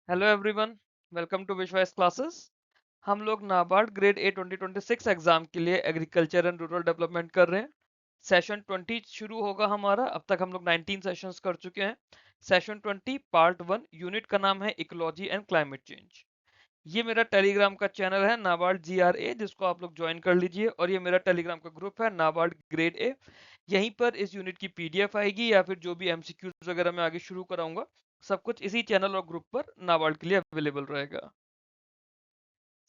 Hello everyone, welcome to विश्वास classes. हम लोग नाबार्ड ग्रेड ए 2026 एग्जाम के लिए एग्रीकल्चर एंड रूरल डेवलपमेंट कर रहे हैं। सेशन 20 शुरू होगा हमारा। अब तक हम लोग 19 सेशंस कर चुके हैं। सेशन 20 पार्ट 1 यूनिट का नाम है इकोलॉजी एंड क्लाइमेट चेंज। ये मेरा टेलीग्राम का चैनल है नाबार्ड GRA, जिसको आप लोग ज्वाइन कर लीजिए। और ये मेरा टेलीग्राम का ग्रुप है नाबार्ड ग्रेड ए। यहीं पर इस यूनिट की PDF आएगी या फिर जो भी MCQs वगैरह मैं आगे शुरू कराऊंगा, सब कुछ इसी चैनल और ग्रुप पर नाबार्ड के लिए अवेलेबल रहेगा।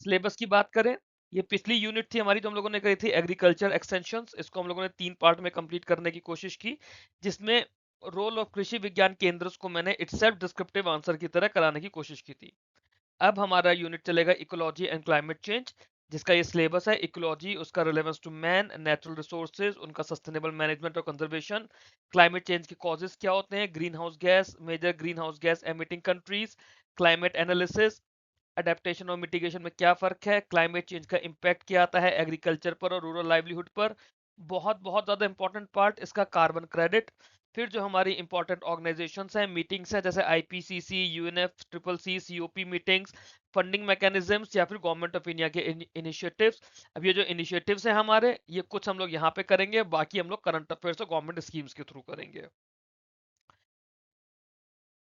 सिलेबस की बात करें, ये पिछली यूनिट थी हमारी जो हम लोगों ने करी थी एग्रीकल्चर एक्सटेंशंस। इसको हम लोगों ने 3 पार्ट में कंप्लीट करने की कोशिश की, जिसमें रोल ऑफ कृषि विज्ञान केंद्र को मैंने इटसेल्फ डिस्क्रिप्टिव आंसर की तरह कराने की कोशिश की थी। अब हमारा यूनिट चलेगा इकोलॉजी एंड क्लाइमेट चेंज, जिसका ये सिलेबस है। इकोलॉजी, उसका relevance to man, natural resources, उनका सस्टेनेबल मैनेजमेंट और कंजर्वेशन। क्लाइमेट चेंज के कॉजेस क्या होते हैं, green house gas, major green house gas emitting countries, climate analysis, adaptation और मिटिगेशन में क्या फर्क है, क्लाइमेट चेंज का इम्पैक्ट क्या आता है एग्रीकल्चर पर और रूरल लाइवलीहुड पर। बहुत बहुत ज्यादा इंपॉर्टेंट पार्ट इसका कार्बन क्रेडिट। फिर जो हमारी इंपॉर्टेंट ऑर्गेनाइजेशंस हैं, मीटिंग्स हैं, जैसे IPCC, UNF, CCC, COP meetings, funding mechanisms या फिर गवर्नमेंट ऑफ इंडिया के इनिशिएटिव्स। अब ये जो इनिशिएटिव्स हैं हमारे, ये कुछ हम लोग यहाँ पे करेंगे, बाकी हम लोग करंट अफेयर्स और गवर्नमेंट स्कीम्स के थ्रू करेंगे।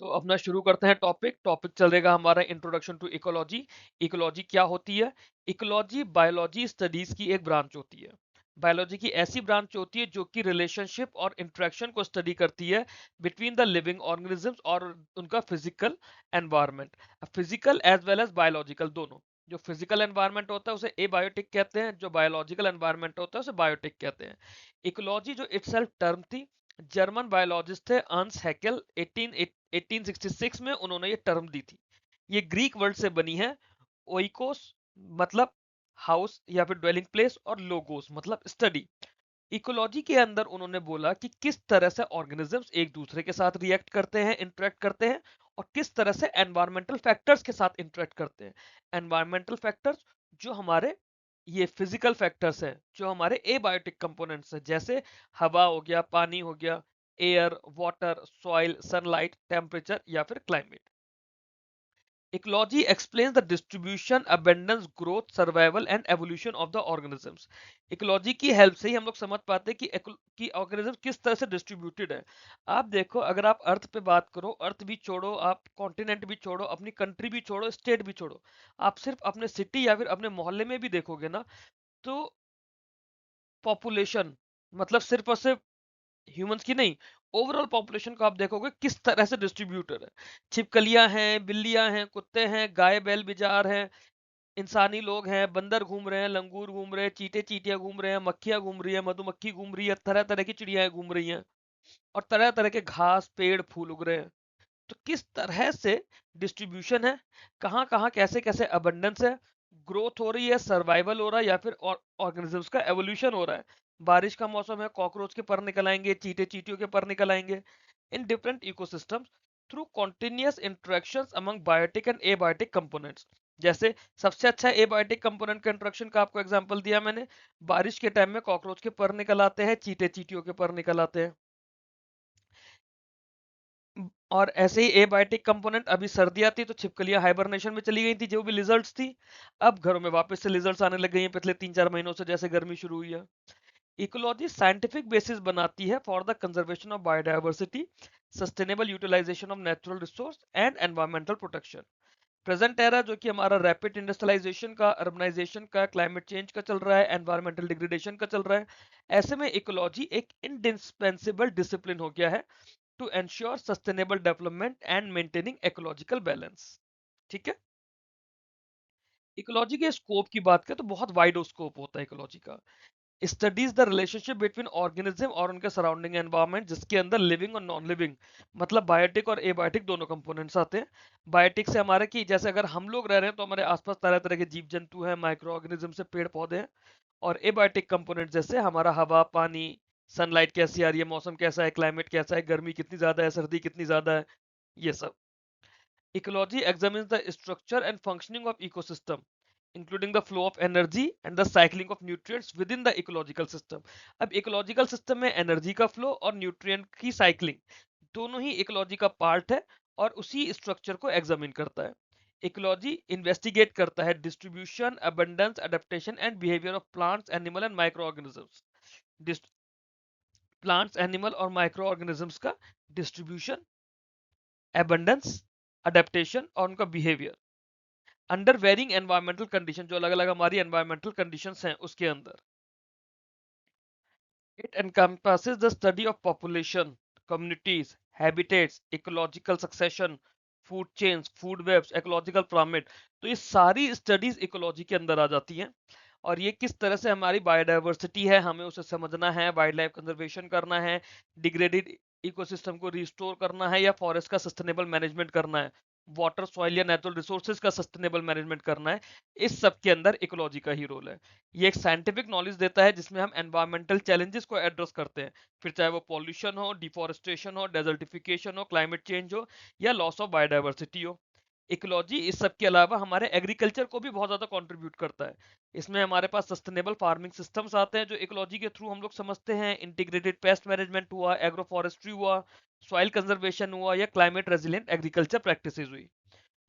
तो अपना शुरू करते हैं। टॉपिक चलेगा हमारा इंट्रोडक्शन टू इकोलॉजी। इकोलॉजी क्या होती है? इकोलॉजी बायोलॉजी स्टडीज की एक ब्रांच होती है। बायोलॉजी की ऐसी ब्रांच होती है जो कि रिलेशनशिप और इंटरेक्शन को स्टडी करती है बिटवीन द लिविंग ऑर्गेनिजम्स और उनका physical environment. Physical as well as biological दोनों। जो फिजिकल एनवायरनमेंट होता है उसे एबायोटिक कहते हैं, जो बायोलॉजिकल एनवायरनमेंट होता है उसे बायोटिक कहते हैं। इकोलॉजी जो इटसेल्फ टर्म थी, जर्मन बायोलॉजिस्ट थे अर्न्स्ट हैकेल, 1866 में उन्होंने ये टर्म दी थी। ये ग्रीक वर्ड से बनी है। ओइकोस मतलब हाउस या फिर ड्वेलिंग प्लेस, और लोगोस मतलब स्टडी। इकोलॉजी के अंदर उन्होंने बोला कि किस तरह से ऑर्गेनिजम्स एक दूसरे के साथ रिएक्ट करते हैं, इंटरेक्ट करते हैं, और किस तरह से एनवायरमेंटल फैक्टर्स के साथ इंटरेक्ट करते हैं। एनवायरमेंटल फैक्टर्स जो हमारे ये फिजिकल फैक्टर्स हैं, जो हमारे एबायोटिक कंपोनेंट्स हैं, जैसे हवा हो गया, पानी हो गया, air, water, soil, sunlight, temperature या फिर climate. Ecology explains the distribution, abundance, growth, survival and evolution of the organisms. Ecology की हेल्प से ही हम लोग समझ पाते हैं कि ऑर्गेनिज्म किस तरह से डिस्ट्रीब्यूटेड है। आप देखो, अगर आप अर्थ पे बात करो, अर्थ भी छोड़ो, आप कॉन्टिनेंट भी छोड़ो, अपनी कंट्री भी छोड़ो, स्टेट भी छोड़ो, आप सिर्फ अपने सिटी या फिर अपने मोहल्ले में भी देखोगे ना, तो पॉपुलेशन मतलब सिर्फ और सिर्फ ह्यूमंस की नहीं, ओवरऑल पॉपुलेशन को आप देखोगे किस तरह से डिस्ट्रीब्यूटेड है। छिपकलियां हैं, बिल्लियां हैं, कुत्ते हैं, गाय बैल बिजार हैं, इंसानी लोग हैं, बंदर घूम रहे हैं, लंगूर घूम रहे हैं, चींटे चींटियां घूम रहे हैं, मक्खियां घूम रही है, मधुमक्खी घूम रही है, तरह तरह की चिड़ियाएं घूम रही हैं, और तरह तरह के घास पेड़ फूल उग रहे हैं। तो किस तरह से डिस्ट्रीब्यूशन है, कहाँ कहाँ कैसे कैसे अबंडेंस है, ग्रोथ हो रही है, सर्वाइवल हो रहा है, या फिर ऑर्गेनिजम्स का एवोल्यूशन हो रहा है। बारिश का मौसम है, कॉकरोच के पर निकल आएंगे, चींटे चींटियों के पर निकल आएंगे। In different ecosystems through continuous interactions among biotic and abiotic components. जैसे सबसे अच्छा एबायोटिक कंपोनेंट का इंट्रोडक्शन का आपको एग्जांपल दिया मैंने। बारिश के टाइम में कॉकरोच के पर निकल आते हैं, चींटे चींटियों के पर निकल आते हैं। और ऐसे ही एबायोटिक कंपोनेंट, अभी सर्दी आती तो छिपकलियां हाइबरनेशन में चली गई थी, जो भी लिजर्ड्स थी। अब घरों में वापस से लिजर्ड्स आने लग गई हैं पिछले 3-4 महीनों से, जैसे गर्मी शुरू हुई है। इकोलॉजी साइंटिफिक बेसिस बनाती है for the conservation of biodiversity, sustainable utilisation of natural resource and environmental protection. Present era जो कि हमारा रैपिड इंडस्ट्रियलाइजेशन का, अर्बनाइजेशन का, क्लाइमेट चेंज का चल रहा है, एनवायरमेंटल डिग्रेडेशन का चल रहा है, ऐसे में इकोलॉजी एक इंडिस्पेंसिबल डिसिप्लिन हो गया है to ensure sustainable development and maintaining ecological balance. ठीक है। इकोलॉजी के स्कोप की बात करें तो बहुत वाइड स्कोप होता है इकोलॉजी का। Studies the relationship between organism और उनके सराउंडिंग एनवायरनमेंट, जिसके अंदर लिविंग और नॉन लिविंग मतलब बायोटिक और एबायोटिक दोनों कंपोनेंट्स आते हैं। बायोटिक से हमारे की, जैसे अगर हम लोग रह रहे हैं तो हमारे आसपास तरह तरह के जीव जंतु हैं, माइक्रो ऑर्गेनिज्म से पेड़ पौधे हैं। और एबायोटिक कंपोनेंट जैसे हमारा हवा, पानी, सनलाइट कैसी आ रही है, मौसम कैसा है, क्लाइमेट कैसा है, गर्मी कितनी ज्यादा है, सर्दी कितनी ज्यादा है, ये सब। Ecology examines the structure and functioning of ecosystem, including the flow of energy and the cycling of nutrients within the ecological system. अब ecological system में energy का flow और nutrient की cycling दोनों ही ecology का part है और उसी structure को examine करता है। इकोलॉजी इन्वेस्टिगेट करता है distribution, abundance, adaptation and behaviour of plants, animal and micro organisms. Plants, animal और माइक्रो ऑर्गेनिजम्स का डिस्ट्रीब्यूशन, अबंडेंस, अडेप्टेशन और उनका behaviour under varying environmental condition, जो अलग अलग हमारी एनवायरमेंटल कंडीशंस हैं उसके अंदर। It encompasses the study of population, communities, habitats, ecological succession, food chains, food webs, ecological pyramid। तो ये सारी स्टडीज इकोलॉजी के अंदर आ जाती हैं और ये किस तरह से हमारी बायोडाइवर्सिटी है हमें उसे समझना है, वाइल्ड लाइफ कंजर्वेशन करना है, डिग्रेडेड इकोसिस्टम को रिस्टोर करना है या फॉरेस्ट का सस्टेनेबल मैनेजमेंट करना है, वाटर सॉइल या नेचुरल रिसोर्सेज का सस्टेनेबल मैनेजमेंट करना है। इस सब के अंदर इकोलॉजी का ही रोल है। ये एक साइंटिफिक नॉलेज देता है जिसमें हम एनवायरमेंटल चैलेंजेस को एड्रेस करते हैं, फिर चाहे वो पॉल्यूशन हो, डिफोरेस्टेशन हो, डेजर्टिफिकेशन हो, क्लाइमेट चेंज हो या लॉस ऑफ बायोडाइवर्सिटी हो। इकोलॉजी इस सब के अलावा हमारे एग्रीकल्चर को भी बहुत ज्यादा कंट्रीब्यूट करता है। इसमें हमारे पास सस्टेनेबल फार्मिंग सिस्टम्स आते हैं जो इकोलॉजी के थ्रू हम लोग समझते हैं, इंटीग्रेटेड पेस्ट मैनेजमेंट हुआ, एग्रो फॉरेस्ट्री हुआ, सॉइल कंजर्वेशन हुआ या क्लाइमेट रेजिलिएंट एग्रीकल्चर प्रैक्टिसेस हुई।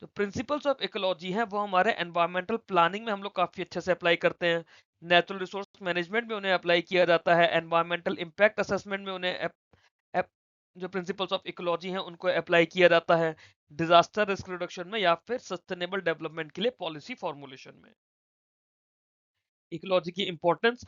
जो प्रिंसिपल्स ऑफ इकोलॉजी हैं वो हमारे एनवायरमेंटल प्लानिंग में हम लोग काफी अच्छे से अप्लाई करते हैं, नेचुरल रिसोर्स मैनेजमेंट में उन्हें अप्लाई किया जाता है, एनवायरमेंटल इम्पैक्ट असेसमेंट में उन्हें एप, जो प्रिंसिपल्स ऑफ इकोलॉजी हैं उनको अप्लाई किया जाता है, डिजास्टर रिस्क रिडक्शन में या फिर सस्टेनेबल डेवलपमेंट के लिए पॉलिसी फॉर्मुलेशन में। इकोलॉजी की इंपॉर्टेंस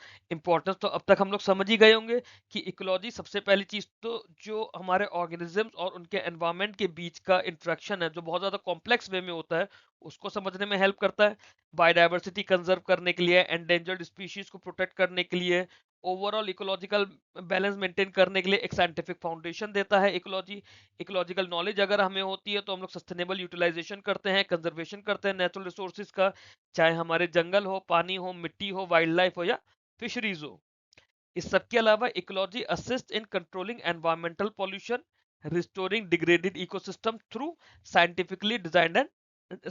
तो अब तक हम लोग समझ ही गए होंगे कि इकोलॉजी सबसे पहली चीज तो जो हमारे ऑर्गेनिजम्स और उनके एनवायरनमेंट के बीच का इंटरेक्शन है जो बहुत ज्यादा कॉम्प्लेक्स वे में होता है उसको समझने में हेल्प करता है, बायोडाइवर्सिटी कंजर्व करने के लिए, एंडेंजर्ड स्पीशीज को प्रोटेक्ट करने के लिए, ओवरऑल इकोलॉजिकल बैलेंस मेंटेन करने के लिए एक साइंटिफिक फाउंडेशन देता है इकोलॉजी। इकोलॉजिकल नॉलेज अगर हमें होती है तो हम लोग सस्टेनेबल यूटिलाइजेशन करते हैं, कंजर्वेशन करते हैं नेचुरल रिसोर्सेज का, चाहे हमारे जंगल हो, पानी हो, मिट्टी हो, वाइल्ड लाइफ हो या फिशरीज हो। इस सब के अलावा ecology assist in controlling environmental pollution, restoring degraded ecosystem through scientifically designed and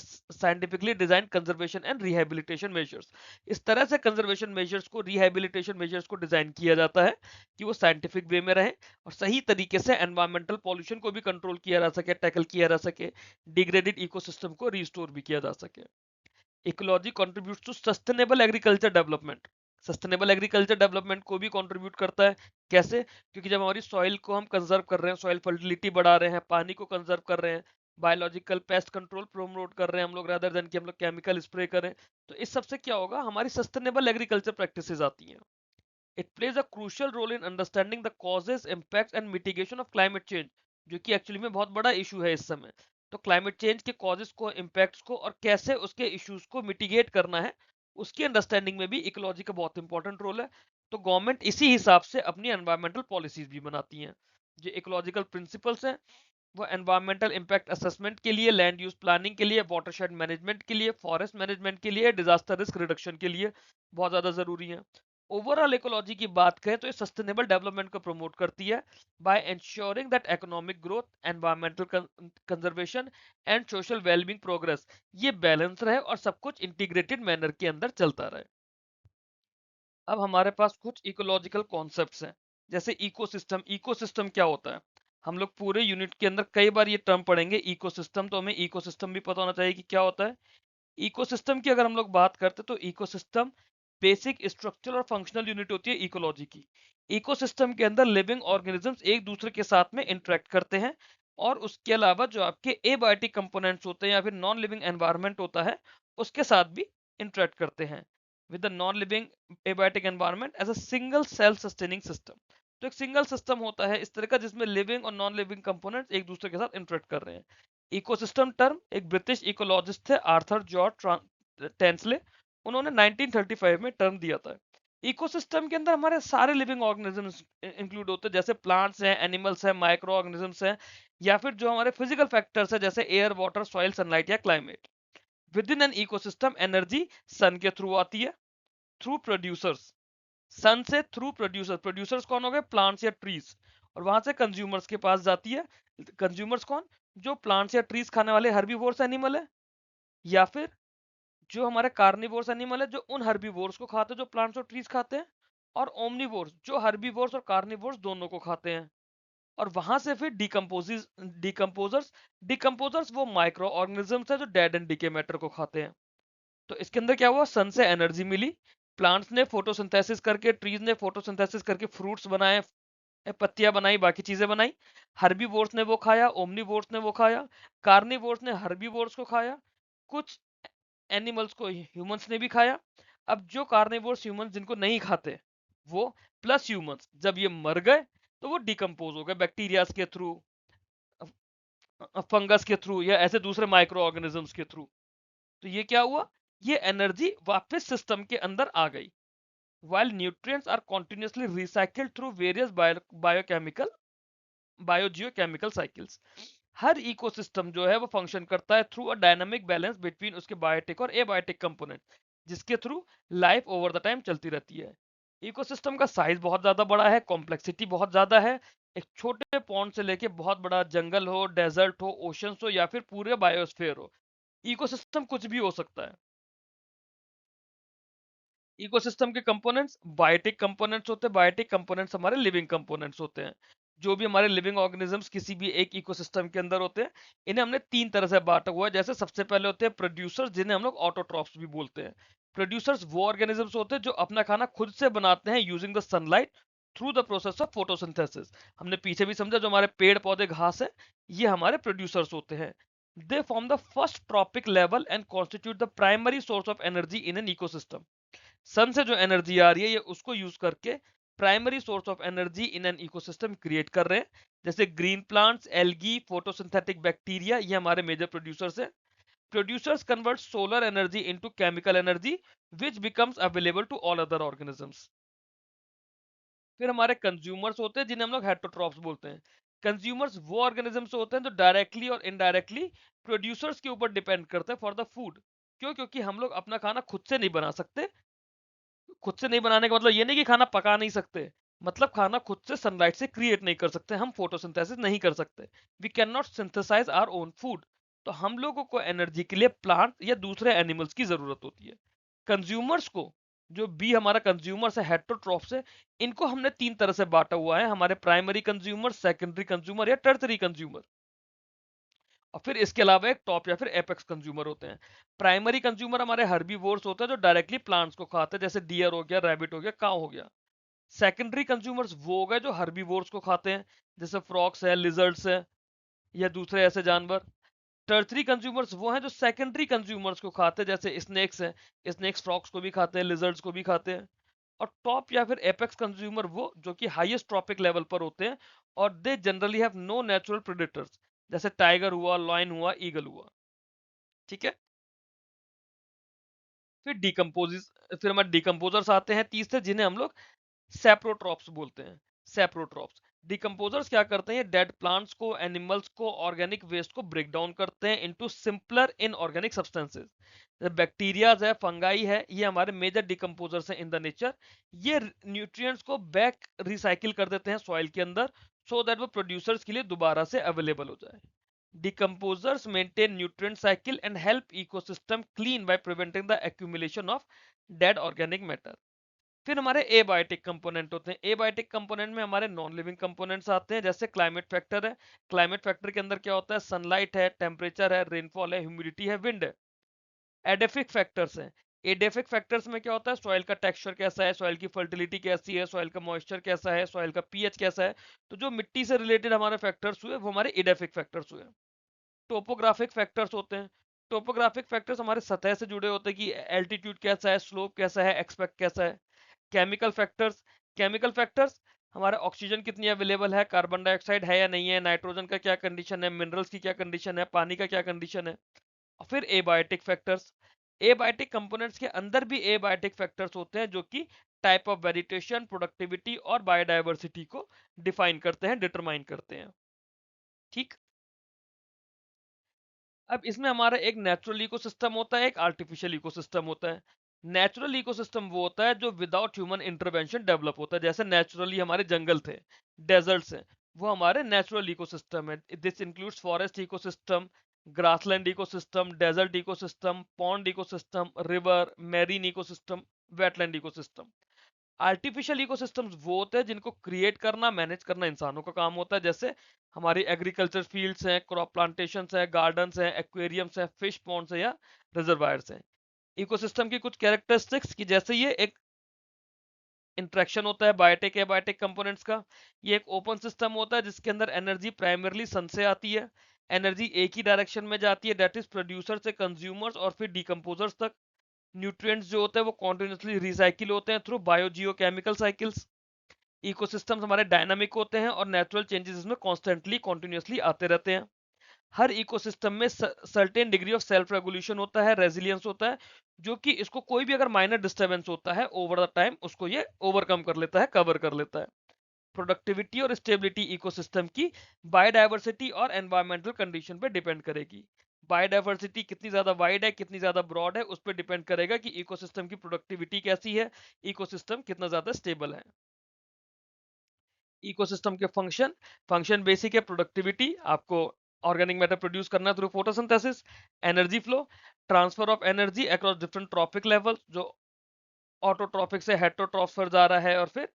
scientifically design conservation and rehabilitation measures. इस तरह से कंजर्वेशन मेजर्स को, रिहेबिलिटेशन मेजर्स को डिजाइन किया जाता है कि वो साइंटिफिक वे में रहे और सही तरीके से एनवायरमेंटल पॉल्यूशन को भी कंट्रोल किया जा सके, टैकल किया जा सके, डिग्रेडेड इकोसिस्टम को रिस्टोर भी किया जा सके। Ecology contributes to sustainable agriculture development. Sustainable agriculture development को भी कंट्रीब्यूट करता है। कैसे? क्योंकि जब हमारी सॉइल को हम कंजर्व कर रहे हैं, सॉइल फर्टिलिटी बढ़ा रहे हैं, पानी को कंजर्व कर रहे हैं, बायोलॉजिकल पेस्ट कंट्रोल प्रोमोट कर रहे हैं हम लोग रादर देन कि हम लोग केमिकल स्प्रे करें, तो इस सबसे क्या होगा, हमारी सस्टेनेबल एग्रीकल्चर प्रैक्टिसेस आती हैं। It plays a crucial role in understanding the causes, impacts and mitigation of climate change, जो कि एक्चुअली में बहुत बड़ा इशू है इस समय। तो क्लाइमेट चेंज के कॉजेज को, इम्पैक्ट्स को और कैसे उसके इश्यूज को मिटिगेट करना है उसकी अंडरस्टैंडिंग में भी इकोलॉजी का बहुत इंपॉर्टेंट रोल है। तो गवर्नमेंट इसी हिसाब से अपनी एनवायरमेंटल पॉलिसीज भी बनाती हैं। जो इकोलॉजिकल प्रिंसिपल्स हैं वो एनवायरमेंटल इम्पैक्ट असेसमेंट के लिए, लैंड यूज प्लानिंग के लिए, वाटरशेड मैनेजमेंट के लिए, फॉरेस्ट मैनेजमेंट के लिए, डिजास्टर रिस्क रिडक्शन के लिए बहुत ज्यादा जरूरी है। ओवरऑल इकोलॉजी की बात करें तो ये सस्टेनेबल डेवलपमेंट को प्रमोट करती है by ensuring that economic growth, environmental conservation and social wellbeing progress ये बैलेंस रहे और सब कुछ इंटीग्रेटेड मैनर के अंदर चलता रहे। अब हमारे पास कुछ इकोलॉजिकल कॉन्सेप्ट्स हैं, जैसे इकोसिस्टम। इकोसिस्टम क्या होता है? हम लोग पूरे यूनिट के अंदर कई बार ये टर्म पढ़ेंगे इकोसिस्टम, तो हमें इकोसिस्टम भी पता होना चाहिए कि क्या होता है। इकोसिस्टम की अगर हम लोग बात करते हैं तो इकोसिस्टम बेसिक स्ट्रक्चरल और फंक्शनल यूनिट होती है इकोलॉजी की। इकोसिस्टम के अंदर लिविंग ऑर्गेनिजम्स एक दूसरे के साथ में इंटरेक्ट करते हैं और उसके अलावा जो आपके एबायोटिक कंपोनेंट्स होते हैं या फिर नॉन लिविंग एनवायरनमेंट होता है उसके साथ भी इंटरेक्ट करते हैं with the non living abiotic environment as a single cell sustaining system. तो एक सिंगल सिस्टम होता है इस तरह का जिसमें लिविंग और नॉन लिविंग कंपोनेंट्स एक दूसरे के साथ इंटरेक्ट कर रहे हैं। इकोसिस्टम टर्म एक ब्रिटिश इकोलॉजिस्ट थे आर्थर जॉर्ज टेंसले, उन्होंने 1935 में टर्म दिया था। इकोसिस्टम के अंदर हमारे सारे लिविंग ऑर्गेनिजम्स इंक्लूड होते हैं, जैसे प्लांट्स हैं, एनिमल्स हैं, माइक्रो ऑर्गेनिजम्स हैं या फिर जो हमारे फिजिकल फैक्टर्स हैं जैसे एयर, वाटर, सॉइल, सनलाइट या climate. Within an ecosystem energy sun के थ्रू आती है, थ्रू प्रोड्यूसर्स। सन से थ्रू प्रोड्यूसर, प्रोड्यूसर्स कौन हो गए? प्लांट्स या ट्रीज। और वहां से कंज्यूमर्स के पास जाती है। कंज्यूमर्स कौन? जो प्लांट्स या ट्रीज खाने वाले हर्बीवोर्स एनिमल है या फिर जो हमारे कार्निवोर्स एनिमल है जो उन हर्बीवोर्स को खाते हैं जो प्लांट्स और ट्रीज खाते हैं, और ओमनीवोर्स जो हर्बीवोर्स और कार्निवोर्स दोनों को खाते हैं। और वहां से फिर डिकम्पोजर्स डिकम्पोजर्स वो माइक्रो ऑर्गेनिजम्स है जो डेड एंड डीके मैटर को खाते हैं। तो इसके अंदर क्या हुआ, सन से एनर्जी मिली, प्लांट्स ने फोटोसिंथेसिस करके, ट्रीज ने फोटोसिंथेसिस करके फ्रूट्स बनाए, पत्तियां बनाई, बाकी चीजें बनाई। हर्बीवोर्स ने वो खाया, ओमनीवोर्स ने वो खाया, कार्निवोर्स ने हर्बीवोर्स को खाया, कुछ एनिमल्स को ह्यूमंस ने भी खाया। अब जो कार्निवोर्स ह्यूमंस जिनको नहीं खाते वो प्लस ह्यूमंस जब ये मर गए तो वो डिकम्पोज हो गए बैक्टीरियाज के थ्रू, फंगस के थ्रू या ऐसे दूसरे माइक्रो ऑर्गेनिजम्स के थ्रू। तो ये क्या हुआ, ये एनर्जी वापस सिस्टम के अंदर आ गई। while nutrients are continuously recycled through various biogeochemical cycles। Her ecosystem जो है वो फंक्शन करता है through a dynamic balance between उसके बायोटिक और एबायोटिक कंपोनेंट, जिसके through life over the time चलती रहती है। इकोसिस्टम का साइज बहुत ज्यादा बड़ा है, कॉम्प्लेक्सिटी बहुत ज्यादा है। एक छोटे पॉन्ड से लेके बहुत बड़ा जंगल हो, डेजर्ट हो, ओशंस हो या फिर पूरे बायोस्फीयर हो, इकोसिस्टम कुछ भी हो सकता है। इकोसिस्टम के कंपोनेंट्स बायोटिक कंपोनेंट्स होते हैं, बायोटिक कंपोनेंट्स हमारे लिविंग कंपोनेंट्स होते हैं। जो भी हमारे लिविंग ऑर्गेनिजम्स किसी भी एक इकोसिस्टम के अंदर होते हैं, इन्हें हमने तीन तरह से बांटा हुआ है। जैसे सबसे पहले होते हैं प्रोड्यूसर्स, जिन्हें हम लोग ऑटोट्रॉफ्स भी बोलते हैं। प्रोड्यूसर्स वो ऑर्गेनिजम्स होते हैं जो अपना खाना खुद से बनाते हैं using the sunlight through the process of photosynthesis. हमने पीछे भी समझा, जो हमारे पेड़ पौधे घास है, ये हमारे प्रोड्यूसर्स होते हैं। They form the first trophic level and constitute the primary source of energy in an ecosystem. Sun से जो एनर्जी आ रही है ये उसको यूज करके primary source of energy in an ecosystem create कर रहे हैं। जैसे green plants, algae, photosynthetic bacteria, ये हमारे मेजर प्रोड्यूसर्स हैं। Producers convert solar energy into chemical energy which becomes available to all other organisms. फिर हमारे कंज्यूमर्स होते हैं जिन्हें हम लोग हेटरोट्रॉप्स बोलते हैं। कंज्यूमर्स वो ऑर्गेनिजम्स होते हैं जो डायरेक्टली और इनडायरेक्टली प्रोड्यूसर्स के ऊपर डिपेंड करते हैं फॉर द फूड। क्यों? क्योंकि हम लोग अपना खाना खुद से नहीं बना सकते। खुद से नहीं बनाने का मतलब ये नहीं कि खाना पका नहीं सकते, मतलब खाना खुद से सनलाइट से क्रिएट नहीं कर सकते, हम फोटोसिंथेसिस नहीं कर सकते। We can not synthesise our own food. तो हम लोगों को एनर्जी के लिए प्लांट या दूसरे एनिमल्स की जरूरत होती है। कंज्यूमर्स को, जो बी हमारा कंज्यूमर्स है, हेटरोट्रॉफ्स है, इनको हमने तीन तरह से बांटा हुआ है, हमारे प्राइमरी कंज्यूमर, सेकेंडरी कंज्यूमर या टर्सरी कंज्यूमर। और फिर इसके अलावा एक टॉप या फिर एपेक्स कंज्यूमर होते हैं। प्राइमरी कंज्यूमर हमारे हर्बीवोर्स होते हैं जो डायरेक्टली प्लांट्स को खाते हैं, जैसे डियर हो गया, रैबिट हो गया, काऊ हो गया। सेकेंडरी कंज्यूमर्स वो हो गए जो हर्बीवोर्स को खाते हैं, जैसे फ्रॉक्स है, लिजर्ड्स है या दूसरे ऐसे जानवर। टर्सरी कंज्यूमर्स वो हैं जो सेकेंडरी कंज्यूमर्स को खाते हैं, जैसे स्नेक्स हैं, स्नेक्स फ्रॉक्स को भी खाते हैं, लिजर्ड्स को भी खाते हैं। और टॉप या फिर एपेक्स कंज्यूमर वो जो कि हाईएस्ट ट्रॉपिक लेवल पर होते हैं, और they generally have no natural predators, जैसे टाइगर हुआ, लॉयन हुआ, ईगल हुआ। ठीक है। फिर डिकम्पोजिस फिर हमारे डिकम्पोजर्स आते हैं तीसरे, जिन्हें हम लोग सेप्रोट्रॉप्स बोलते हैं। सेप्रोट्रॉप्स डिकम्पोजर्स क्या करते हैं, डेड प्लांट्स को, एनिमल्स को, ऑर्गेनिक वेस्ट को ब्रेक डाउन करते हैं into simpler inorganic substances. Bacterias है, फंगाई है, ये हमारे मेजर डिकम्पोजर्स हैं इन द नेचर। ये न्यूट्रिएंट्स को बैक रिसाइकिल कर देते हैं सॉइल के अंदर, सो दैट वो प्रोड्यूसर्स के लिए दोबारा से अवेलेबल हो जाए। Decomposers maintain nutrient cycle and help ecosystem clean by preventing the accumulation of dead organic matter। फिर हमारे एबायोटिक कंपोनेंट होते हैं। एबायोटिक कंपोनेंट में हमारे नॉन लिविंग कंपोनेंट्स आते हैं, जैसे क्लाइमेट फैक्टर है। क्लाइमेट फैक्टर के अंदर क्या होता है, सनलाइट है, टेम्परेचर है, रेनफॉल है, ह्यूमिडिटी है, विंड है। एडेफिक फैक्टर्स हैं। एडेफिक फैक्टर्स में क्या होता है, सॉइल का टेक्सचर कैसा है, सॉइल की फर्टिलिटी कैसी है, सॉइल का मॉइस्चर कैसा है, सॉइल का पीएच कैसा है। तो जो मिट्टी से रिलेटेड हमारे फैक्टर्स हुए वो हमारे एडेफिक फैक्टर्स हुए। टोपोग्राफिक फैक्टर्स होते हैं। टोपोग्राफिक फैक्टर्स हमारे सतह से जुड़े होते हैं कि एल्टीट्यूड कैसा है, स्लोप कैसा है, एक्सपेक्ट कैसा है। केमिकल फैक्टर्स हमारा ऑक्सीजन कितनी अवेलेबल है, कार्बन डाइऑक्साइड है या नहीं है, नाइट्रोजन का क्या कंडीशन है, मिनरल्स की क्या कंडीशन है, पानी का क्या कंडीशन है। और फिर एबायोटिक फैक्टर्स। एबायोटिक कंपोनेंट्स के अंदर भी एबायोटिक फैक्टर्स होते हैं जो कि टाइप ऑफ वेजिटेशन, प्रोडक्टिविटी और बायोडाइवर्सिटी को डिफाइन करते हैं, डिटरमाइन करते हैं। ठीक। अब इसमें हमारा एक नेचुरल इकोसिस्टम होता है, एक आर्टिफिशियल इकोसिस्टम होता है। नेचुरल इकोसिस्टम वो होता है जो विदाउट ह्यूमन इंटरवेंशन डेवलप होता है, जैसे नेचुरली हमारे जंगल थे, डेजर्ट्स हैं, वो हमारे नेचुरल इकोसिस्टम है। This includes forest ecosystem, grassland ecosystem, desert ecosystem, pond ecosystem, river, marine ecosystem, wetland ecosystem. Artificial ecosystems वो होते हैं जिनको क्रिएट करना, मैनेज करना इंसानों का काम होता है, जैसे हमारी एग्रीकल्चर फील्ड्स हैं, क्रॉप प्लांटेशंस हैं, गार्डन्स हैं, एक्वेरियम्स हैं, फिश पॉन्ड्स हैं या रिजर्वायर्स हैं। इकोसिस्टम की कुछ कैरेक्टरिस्टिक्स की जैसे ये एक इंटरेक्शन होता है बायोटिक या बायोटिक कंपोनेंट्स का। ये एक ओपन सिस्टम होता है जिसके अंदर एनर्जी प्राइमरली सन से आती है। एनर्जी एक ही डायरेक्शन में जाती है, दैट इज प्रोड्यूसर से कंज्यूमर्स और फिर डिकम्पोजर्स तक। न्यूट्रिएंट्स जो होते हैं वो कॉन्टिन्यूसली रिसाइकिल होते हैं थ्रू बायोजियोकेमिकल साइकिल्स। इकोसिस्टम्स हमारे डायनामिक होते हैं और नेचुरल चेंजेस इसमें कॉन्स्टेंटली कॉन्टिन्यूसली आते रहते हैं। हर इकोसिस्टम में certain degree of self regulation होता है, रेजिलियंस होता है, जो कि इसको कोई भी अगर माइनर डिस्टर्बेंस होता है ओवर द टाइम उसको ये ओवरकम कर लेता है, कवर कर लेता है। प्रोडक्टिविटी और स्टेबिलिटी इकोसिस्टम की बायोडायवर्सिटी और एनवायरमेंटल कंडीशन पे डिपेंड करेगी। बायोडायवर्सिटी कितनी ज्यादा वाइड है, कितनी ज्यादा ब्रॉड है, उस पर डिपेंड करेगा कि इकोसिस्टम की प्रोडक्टिविटी कैसी है, इकोसिस्टम कितना ज्यादा स्टेबल है। इकोसिस्टम के फंक्शन, फंक्शन बेसिक है प्रोडक्टिविटी, आपको ऑर्गेनिक मैटर प्रोड्यूस करना through photosynthesis. Energy flow, transfer of energy across different trophic level, जो ऑटोट्रॉपिक से हेटरोट्रॉफ पर जा रहा है, और फिर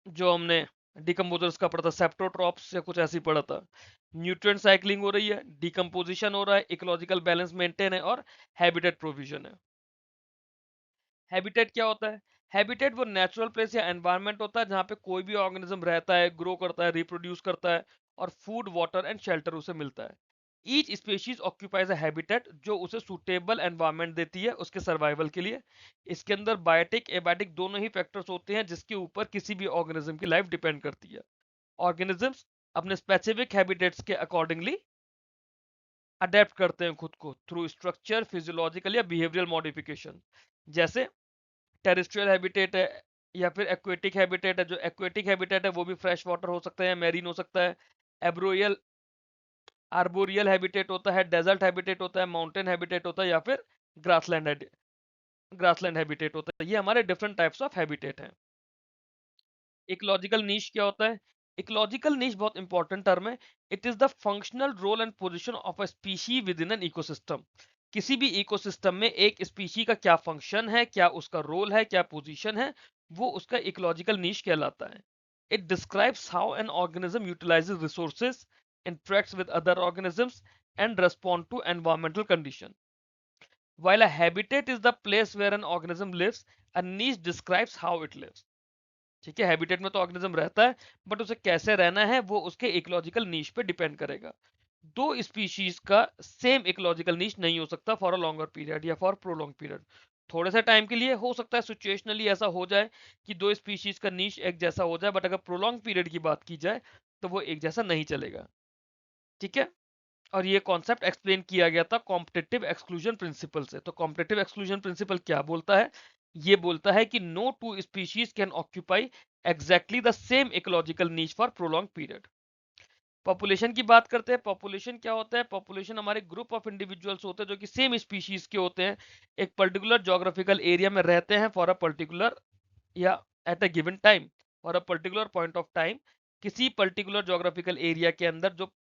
जो हमने डिकम्पोजर्स का पढ़ा था सेप्टोट्रॉप्स या कुछ ऐसी पढ़ा था। न्यूट्रिएंट साइक्लिंग हो रही है, डिकम्पोजिशन हो रहा है, इकोलॉजिकल बैलेंस मेंटेन है और हैबिटेट प्रोविजन है। हैबिटेट क्या होता है? हैबिटेट वो नेचुरल प्लेस या एनवायरनमेंट होता है जहाँ पे कोई भी ऑर्गेनिज्म रहता है, ग्रो करता है, रिप्रोड्यूस करता है और फूड, वाटर एंड शेल्टर उसे मिलता है। ईच स्पीशीज ऑक्यूपाइज अ हैबिटेट जो उसे सुटेबल एनवायरनमेंट देती है उसके सर्वाइवल के लिए। इसके अंदर बायोटिक, एबायोटिक दोनों ही फैक्टर्स होते हैं जिसके ऊपर किसी भी ऑर्गेनिज्म की लाइफ डिपेंड करती है। ऑर्गेनिजम्स अपने स्पेसिफिक हैबिटेट्स के अकॉर्डिंगली अडेप्ट करते हैं खुद को थ्रू स्ट्रक्चर, फिजियोलॉजिकल या बिहेवियरल मॉडिफिकेशन। जैसे टेरेस्ट्रियल हैबिटेट है या फिर एक्वेटिक हैबिटेट है। जो एक्वेटिक हैबिटेट है वो भी फ्रेश वाटर हो सकता है या मैरीन हो सकता है। एब्रोरियल आर्बोरियल हैबिटेट होता है, डेजर्ट हैबिटेट होता है, माउंटेन हैबिटेट होता है या फिर ग्रासलैंड ग्रासलैंड हैबिटेट होता है। ये हमारे डिफरेंट टाइप्स ऑफ हैबिटेट हैं। इकोलॉजिकल नीश क्या होता है? इकोलॉजिकल नीश बहुत इंपॉर्टेंट टर्म है। It is the functional role and position of a species within an ecosystem. किसी भी इकोसिस्टम में एक स्पीशी का क्या फंक्शन है, क्या उसका रोल है, क्या पोजीशन है, वो उसका इकोलॉजिकल नीश कहलाता है। It describes how an organism utilises resources, interacts with other organisms and respond to environmental condition. While a habitat is the place where an organism lives, a niche describes how it lives. ठीक है, habitat में तो organism रहता है, but उसे कैसे रहना है वो उसके इकोलॉजिकल नीश पे डिपेंड करेगा। दो स्पीशीज का सेम इकोलॉजिकल नीश नहीं हो सकता फॉर अ लॉन्गर पीरियड या फॉर प्रोलॉन्ग पीरियड। थोड़े से टाइम के लिए हो सकता है सिचुएशनली ऐसा हो जाए कि दो स्पीशीज का नीश एक जैसा हो जाए, बट अगर प्रोलॉन्ग पीरियड की बात की जाए तो वो एक जैसा नहीं चलेगा। ठीक है, और ये कॉन्सेप्ट एक्सप्लेन किया गया था कॉम्पिटिटिव एक्सक्लूजन प्रिंसिपल से। तो कॉम्पिटिटिव एक्सक्लूजन प्रिंसिपल क्या बोलता है? ये बोलता है कि no two species can occupy exactly the same ecological niche for prolong period. Population की बात करते हैं। पॉपुलेशन क्या होता है? पॉपुलेशन हमारे ग्रुप ऑफ इंडिविजुअल्स होते हैं जो कि सेम स्पीशीज के होते हैं, एक पर्टिकुलर जोग्राफिकल एरिया में रहते हैं फॉर अ पर्टिकुलर या at a given time, for a particular point of time. किसी पर्टिकुलर जोग्राफिकल एरिया के अंदर जो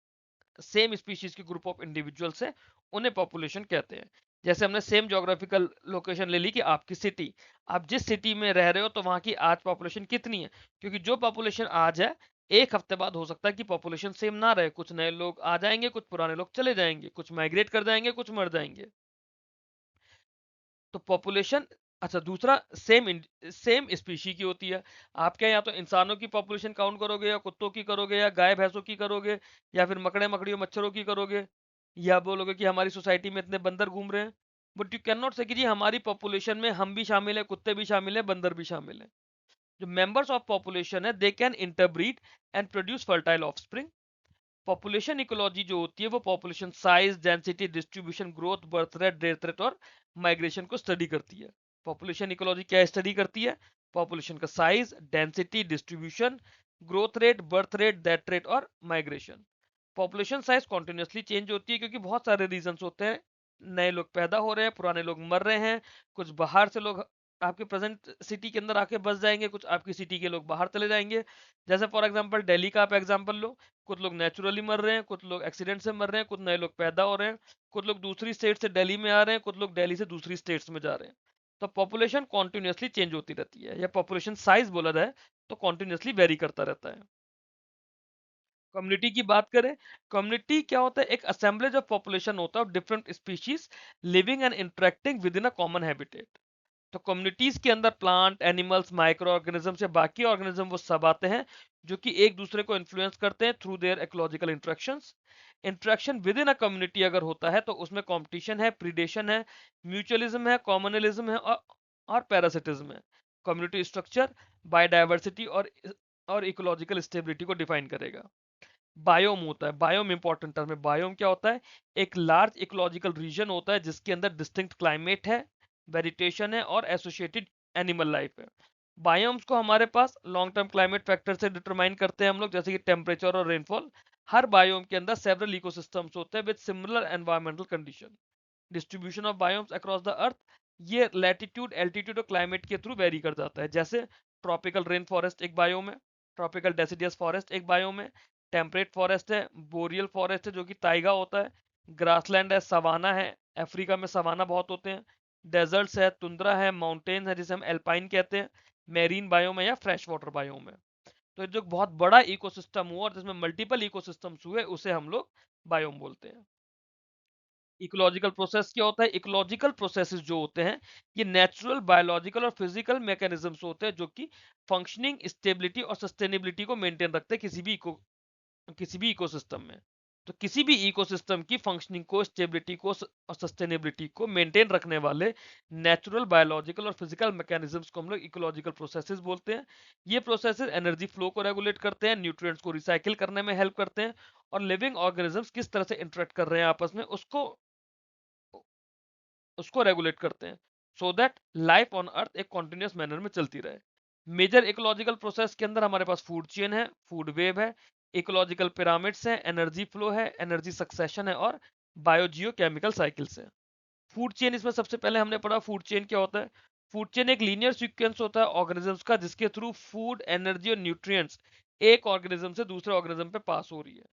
सेम स्पीशीज के ग्रुप ऑफ इंडिविजुअल्स है उन्हें पॉपुलेशन कहते हैं। जैसे हमने सेम जोग्राफिकल लोकेशन ले ली कि आपकी सिटी, आप जिस सिटी में रह रहे हो तो वहां की आज पॉपुलेशन कितनी है, क्योंकि जो पॉपुलेशन आज है एक हफ्ते बाद हो सकता है कि पॉपुलेशन सेम ना रहे, कुछ नए लोग आ जाएंगे, कुछ पुराने लोग चले जाएंगे, कुछ माइग्रेट कर जाएंगे, कुछ मर जाएंगे। तो पॉपुलेशन, अच्छा दूसरा सेम स्पीशी की होती है। आप क्या या तो इंसानों की पॉपुलेशन काउंट करोगे या कुत्तों की करोगे या गाय भैंसों की करोगे या फिर मकड़े मकड़ियों मच्छरों की करोगे, या बोलोगे कि हमारी सोसाइटी में इतने बंदर घूम रहे हैं। बट यू कैन नॉट से कि जी हमारी पॉपुलेशन में हम भी शामिल है, कुत्ते भी शामिल है, बंदर भी शामिल है। जो मेंबर्स ऑफ पॉपुलेशन है they can interbreed and produce fertile offspring. Population ecology जो होती है वो population size, density, distribution, growth, birth rate, death rate और माइग्रेशन को स्टडी करती है। पॉपुलेशन इकोलॉजी क्या स्टडी करती है? पॉपुलेशन का size, density, distribution, growth rate, birth rate, death rate और migration. Population size continuously change होती है क्योंकि बहुत सारे रीजंस होते हैं। नए लोग पैदा हो रहे हैं, पुराने लोग मर रहे हैं, कुछ बाहर से लोग आपके प्रेजेंट सिटी के अंदर आके बस जाएंगे, कुछ आपकी सिटी के लोग बाहर चले जाएंगे। जैसे फॉर एग्जांपल दिल्ली का आप एग्जांपल लो, कुछ लोग नेचुरली मर रहे हैं, कुछ लोग एक्सीडेंट से मर रहे हैं, कुछ नए लोग पैदा हो रहे हैं, कुछ लोग दूसरी स्टेट से दिल्ली में आ रहे हैं, कुछ लोग दिल्ली से दूसरी स्टेट्स में जा रहे हैं। तो पॉपुलेशन कॉन्टिन्यूसली चेंज होती रहती है, या पॉपुलेशन साइज बोला जाए तो कॉन्टिन्यूसली वेरी करता रहता है। कम्युनिटी की बात करें, कम्युनिटी क्या होता है? एक असेंबलेज ऑफ पॉपुलेशन होता है of different species living and interacting with in a common habitat. तो कम्युनिटीज के अंदर प्लांट, एनिमल्स, माइक्रो ऑर्गेनिज्म से बाकी ऑर्गेनिज्म वो सब आते हैं जो कि एक दूसरे को इन्फ्लुएंस करते हैं through their ecological interactions. Interaction with in a community अगर होता है तो उसमें कंपटीशन है, प्रीडेशन है, म्यूचुअलिज्म है, कॉमनलिज्म है और पैरासिटिज्म है। कम्युनिटी स्ट्रक्चर बायोडायवर्सिटी और इकोलॉजिकल स्टेबिलिटी को डिफाइन करेगा। बायोम होता है, बायोम इंपॉर्टेंट टर्म है। बायोम क्या होता है? एक लार्ज इकोलॉजिकल रीजन होता है जिसके अंदर डिस्टिंक्ट क्लाइमेट है, वेजिटेशन है और एसोसिएटेड एनिमल लाइफ है। बायोम्स को हमारे पास लॉन्ग टर्म क्लाइमेट फैक्टर से डिटरमाइन करते हैं हम लोग, जैसे कि टेम्परेचर और रेनफॉल। हर बायोम के अंदर सेवरल इकोसिस्टम्स होते हैं with similar environmental condition. Distribution of biomes across the earth, ये लैटिट्यूड, एल्टीट्यूड और क्लाइमेट के थ्रू वेरी कर जाता है। जैसे ट्रॉपिकल रेन फॉरेस्ट एक बायोम है, ट्रॉपिकल डेसिडियस फॉरेस्ट एक बायोम है, टेम्परेट फॉरेस्ट है, बोरियल फॉरेस्ट है जो कि ताइगा होता है, ग्रासलैंड है, सवाना है, अफ्रीका में सवाना बहुत होते हैं, डेजर्ट्स है, तुंद्रा है, माउंटेन्स है जिसे हम एल्पाइन कहते हैं, मेरीन बायोम है या फ्रेश वाटर बायोम है। तो जो बहुत बड़ा इकोसिस्टम हुआ और जिसमें मल्टीपल इकोसिस्टम्स हुए उसे हम लोग बायोम बोलते हैं। इकोलॉजिकल प्रोसेस क्या होता है? इकोलॉजिकल प्रोसेसेस जो होते हैं ये नेचुरल, बायोलॉजिकल और फिजिकल मैकेनिज्म्स होते हैं जो कि फंक्शनिंग, स्टेबिलिटी और सस्टेनेबिलिटी को मेंटेन रखते हैं किसी भी इकोसिस्टम में। तो किसी भी इकोसिस्टम की फंक्शनिंग को, स्टेबिलिटी को और सस्टेनेबिलिटी को मेंटेन रखने वाले नेचुरल, बायोलॉजिकल और फिजिकल मैकेनिज्म्स को हम लोग इकोलॉजिकल प्रोसेसेस बोलते हैं। ये प्रोसेसेस एनर्जी फ्लो को रेगुलेट करते हैं, न्यूट्रिएंट्स को रिसाइकिल करने में हेल्प करते हैं और लिविंग ऑर्गेनिजम्स किस तरह से इंटरेक्ट कर रहे हैं आपस में उसको उसको रेगुलेट करते हैं, so that life on earth एक कॉन्टिन्यूस मैनर में चलती रहे। मेजर इकोलॉजिकल प्रोसेस के अंदर हमारे पास फूड चेन है, फूड वेब है, इकोलॉजिकल पिरामिड्स है, एनर्जी फ्लो है, एनर्जी सक्सेशन है और बायोजियो केमिकल साइकिल्स है। फूड चेन, इसमें सबसे पहले हमने पढ़ा फूड चेन क्या होता है। फूड चेन एक लीनियर सीक्वेंस होता है ऑर्गेनिजम्स का जिसके थ्रू फूड, एनर्जी और न्यूट्रिएंट्स एक ऑर्गेनिज्म से दूसरे ऑर्गेनिज्म पे पास हो रही है।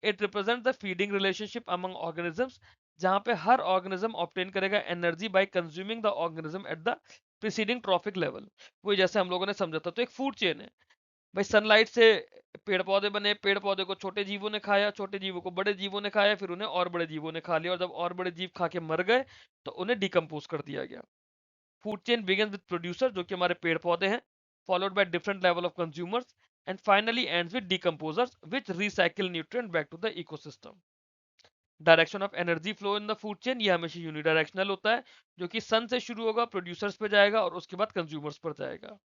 It represent the feeding relationship among organisms, जहां पे हर ऑर्गेनिज्म ऑब्टेन करेगा energy by consuming the organism at the preceding trophic level. वही जैसे हम लोगों ने समझा था। तो एक फूड चेन है भाई, सनलाइट से पेड़ पौधे बने, पेड़ पौधे को छोटे जीवों ने खाया, छोटे जीवों को बड़े जीवों ने खाया, फिर उन्हें और बड़े जीवों ने खा लिया और जब और बड़े जीव खा के मर गए तो उन्हें डिकम्पोज कर दिया गया। Food chain begins with producer जो कि हमारे पेड़ पौधे हैं, followed by different level of consumers and finally ends with decomposers which recycle nutrient back to the ecosystem. Direction of energy flow in the food chain ये हमेशा unidirectional होता है जो कि सन से शुरू होगा, प्रोड्यूसर्स पे जाएगा और उसके बाद कंज्यूमर्स पर जाएगा।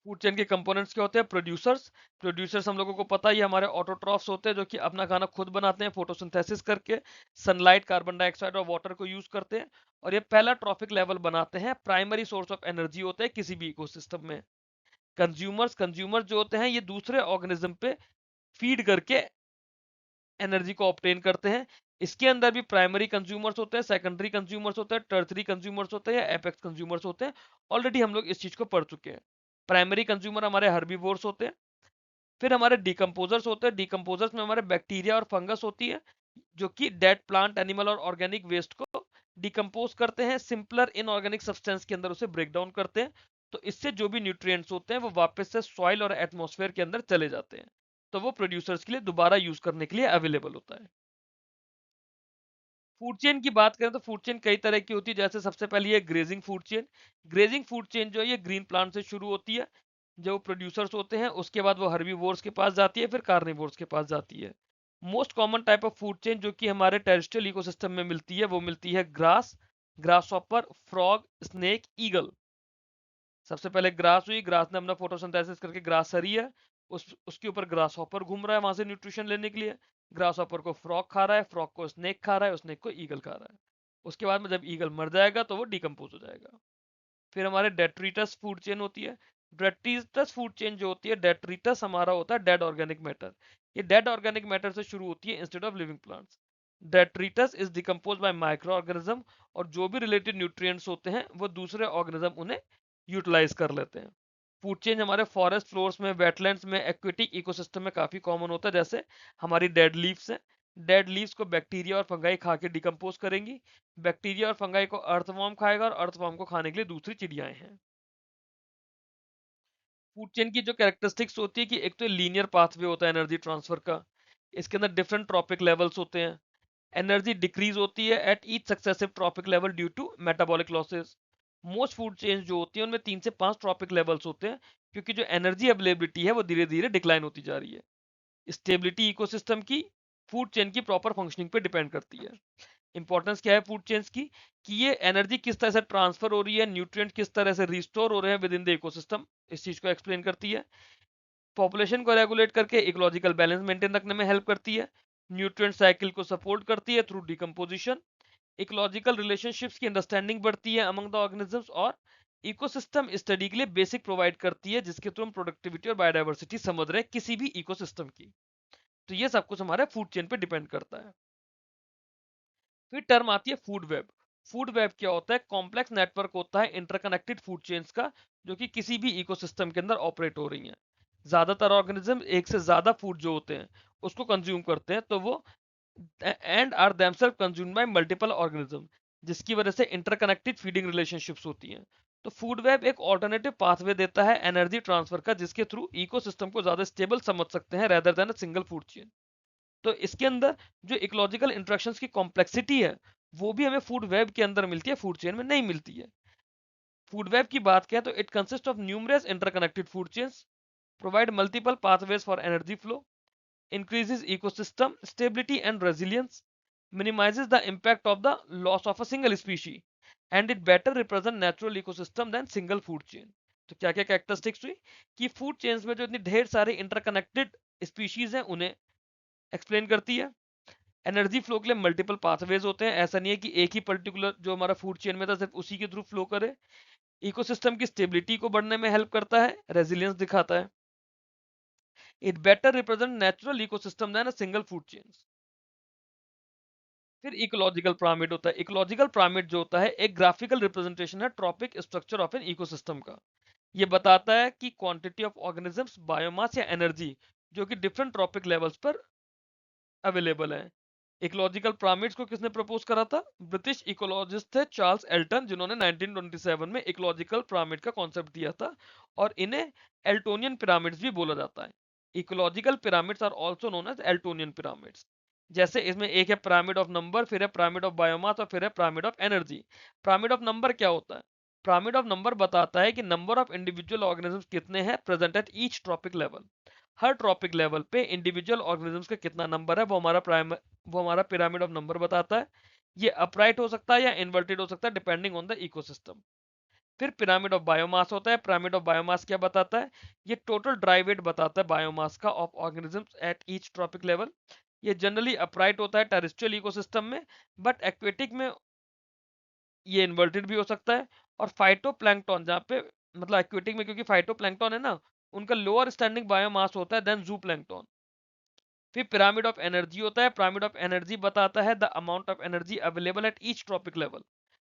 फूड चेन के कंपोनेंट्स क्या होते हैं? प्रोड्यूसर्स हम लोगों को पता है ये हमारे ऑटोट्रॉफ्स होते हैं जो कि अपना खाना खुद बनाते हैं फोटोसिंथेसिस करके, सनलाइट, कार्बन डाइऑक्साइड और वाटर को यूज करते हैं और ये पहला ट्रॉफिक लेवल बनाते हैं, प्राइमरी सोर्स ऑफ एनर्जी होते हैं किसी भी इकोसिस्टम में। कंज्यूमर्स जो होते हैं ये दूसरे ऑर्गेनिज्म पे फीड करके एनर्जी को ऑब्टेन करते हैं। इसके अंदर भी प्राइमरी कंज्यूमर्स होते हैं, सेकेंडरी कंज्यूमर्स होते हैं, टर्सरी कंज्यूमर्स होते हैं या एपेक्स कंज्यूमर्स होते हैं। ऑलरेडी हम लोग इस चीज को पढ़ चुके हैं। प्राइमरी कंज्यूमर हमारे हर्बीवोर्स होते हैं। फिर हमारे डिकम्पोजर्स होते हैं, डिकम्पोजर्स में हमारे बैक्टीरिया और फंगस होती है जो कि डेड प्लांट, एनिमल और ऑर्गेनिक वेस्ट को डिकम्पोज करते हैं, सिंपलर इनऑर्गेनिक सब्सटेंस के अंदर उसे ब्रेक डाउन करते हैं। तो इससे जो भी न्यूट्रिएंट्स होते हैं वो वापस से सॉइल और एटमॉस्फेयर के अंदर चले जाते हैं, तो वो प्रोड्यूसर्स के लिए दोबारा यूज करने के लिए अवेलेबल होता है। फूड चेन की बात करें तो फूड चेन कई तरह की होती है, जैसे सबसे पहले ये grazing food chain. Grazing food chain जो है ये ग्रीन प्लांट से शुरू होती है, जो प्रोड्यूसर्स होते हैं उसके बाद वो हर्बीवोर्स के पास जाती है, फिर कार्निवोर्स के पास जाती है। Most common type of food chain जो कि हमारे टेरेस्ट्रियल इकोसिस्टम में मिलती है वो मिलती है grass, grass hopper, frog, snake, eagle. सबसे पहले ग्रास हुई, ग्रास ने अपना फोटोसिंथेसिस करके ग्रास हरी है, उसके ऊपर ग्रास हॉपर घूम रहा है वहां से न्यूट्रिशन लेने के लिए। ग्रास हॉपर को फ्रॉग खा रहा है, फ्रॉग को स्नेक खा रहा है, स्नेक को ईगल खा रहा है। उसके बाद में जब ईगल मर जाएगा तो वो डिकम्पोज हो जाएगा। फिर हमारे डेट्रीटस फूड चेन होती है। डेट्रीटस फूड चेन जो होती है, डेट्रीटस हमारा होता है डेड ऑर्गेनिक मैटर। ये डेड ऑर्गेनिक मैटर से शुरू होती है instead of living plants. Detritus is decompose by micro organism और जो भी रिलेटेड न्यूट्रिएंट्स होते हैं वो दूसरे ऑर्गेनिज्म उन्हें यूटिलाइज कर लेते हैं। फूड चेन हमारे फॉरेस्ट फ्लोर्स में, वेटलैंड्स में, एक्वेटिक इकोसिस्टम में काफी कॉमन होता है, जैसे हमारी डेड लीव्स हैं। डेड लीव्स को बैक्टीरिया और फंगाई खा के डिकम्पोज करेंगी। बैक्टीरिया और फंगाई को अर्थवॉर्म खाएगा और अर्थवॉर्म को खाने के लिए दूसरी चिड़ियाएं हैं। फूड चेन की जो कैरेक्टरिस्टिक्स होती है कि एक तो लीनियर पाथवे होता है एनर्जी ट्रांसफर का, इसके अंदर डिफरेंट ट्रॉपिक लेवल्स होते हैं। एनर्जी डिक्रीज होती है at each successive trophic level due to metabolic losses. Most food chains जो होती है उनमें 3 से 5 ट्रॉपिक लेवल्स होते हैं, क्योंकि जो एनर्जी अवेलेबिलिटी है वो धीरे धीरे डिक्लाइन होती जा रही है। स्टेबिलिटी इकोसिस्टम की फूड चेन की प्रॉपर फंक्शनिंग पे डिपेंड करती है। इंपॉर्टेंस क्या है फूड चेन्स की कि ये एनर्जी किस तरह से ट्रांसफर हो रही है, न्यूट्रिएंट किस तरह से रिस्टोर हो रहे हैं विद इन द इकोसिस्टम, इस चीज को एक्सप्लेन करती है। पॉपुलेशन को रेगुलेट करके इकोलॉजिकल बैलेंस मेंटेन रखने में हेल्प करती है। न्यूट्रिएंट साइकिल को सपोर्ट करती है थ्रू डिकम्पोजिशन। इकोलॉजिकल रिलेशनशिप्स की अंडरस्टैंडिंग बढ़ती है अमंग द ऑर्गेनिजम्स, और इकोसिस्टम स्टडी के लिए बेसिक प्रोवाइड करती है जिसके थ्रू हम प्रोडक्टिविटी और बायोडाइवर्सिटी समझ रहे हैं किसी भी इकोसिस्टम की। तो ये सब कुछ हमारे फूड चेन पे डिपेंड करता है। फिर टर्म आती है फूड वेब। फूड वेब क्या होता है? कॉम्प्लेक्स नेटवर्क होता है इंटरकनेक्टेड फूड चेन्स का, जो कि किसी भी इकोसिस्टम के अंदर ऑपरेट हो रही हैं। ज्यादातर ऑर्गेनिज्म एक से ज्यादा फूड जो होते हैं उसको कंज्यूम करते हैं, तो वो end are themselves consumed by multiple organism, जिसकी वजह से इंटरकनेक्टेड फीडिंग रिलेशनशिप्स होती हैं। तो फूड वेब एक ऑल्टरनेटिव पाथवे देता है एनर्जी ट्रांसफर का, जिसके थ्रू इकोसिस्टम को ज्यादा स्टेबल समझ सकते हैं rather than a single food chain. तो इसके अंदर जो इकोलॉजिकल इंटरेक्शंस की कॉम्प्लेक्सिटी है वो भी हमें फूड वेब के अंदर मिलती है, फूड चेन में नहीं मिलती है। फूड वेब की बात करें तो it consist of numerous interconnected food chains, provide multiple pathways for energy flow, increases ecosystem stability and resilience, minimizes the impact of the loss of a single species, and it better represent natural ecosystem than single food chain। तो क्या क्या characteristics हुई कि food chains में जो इतनी ढेर सारे इंटरकनेक्टेड स्पीशीज हैं उन्हें एक्सप्लेन करती है। एनर्जी फ्लो के लिए मल्टीपल पाथवेज होते हैं, ऐसा नहीं है कि एक ही पर्टिकुलर जो हमारा फूड चेन में था सिर्फ उसी के थ्रू फ्लो करे। इकोसिस्टम की स्टेबिलिटी को बढ़ने में हेल्प करता है, रेजिलियंस दिखाता है। It better represent natural ecosystem than a single food chains. फिर इकोलॉजिकल पिरामिड होता है। इकोलॉजिकल पिरामिड जो होता है एक ग्राफिकल रिप्रेजेंटेशन है trophic structure of an ecosystem का। ये बताता है कि क्वांटिटी ऑफ ऑर्गेनिजम्स, बायोमास या एनर्जी जो कि डिफरेंट ट्रॉपिक लेवल्स पर अवेलेबल है। इकोलॉजिकल पिरामिड्स को किसने प्रपोज करा था? ब्रिटिश इकोलॉजिस्ट थे चार्ल्स एल्टन, जिन्होंने 1927 में इकोलॉजिकल पिरामिड का कॉन्सेप्ट दिया था, और इन्हें एल्टोनियन पिरामिड्स भी बोला जाता है। Ecological pyramids are also known as Eltonian pyramids. जैसे इसमें एक है पिरामिड ऑफ नंबर, फिर है पिरामिड ऑफ बायोमास, और फिर है pyramid of energy. Pyramid of number क्या होता है? पिरामिड ऑफ नंबर बताता है कि नंबर ऑफ इंडिविजुअल ऑर्गेनिजम्स कितने हैं present at each trophic level. Her trophic level पे इंडिविजुअल ऑर्गेनिजम्स का कितना नंबर है वो हमारा पिरामिड ऑफ नंबर बताता है। ये अपराइट हो सकता है या इन्वर्टेड हो सकता है डिपेंडिंग ऑन द इकोसिस्टम। फिर पिरामिड ऑफ बायोमास होता है। पिरामिड ऑफ बायोमास क्या बताता है? ये टोटल ड्राई वेट बताता है बायोमास का of organisms at each trophic level. ये जनरली अपराइट होता है टेरेस्ट्रियल इकोसिस्टम में, बट एक्वेटिक में ये इन्वर्टेड भी हो सकता है। और फाइटोप्लैंक्टन जहाँ पे, मतलब एक्वेटिक में क्योंकि फाइटोप्लैंक्टन है ना, उनका लोअर स्टैंडिंग बायोमास होता है देन जूप्लैंक्टन। फिर पिरामिड ऑफ एनर्जी होता है। पिरामिड ऑफ एनर्जी बताता है the amount of energy available at each trophic level.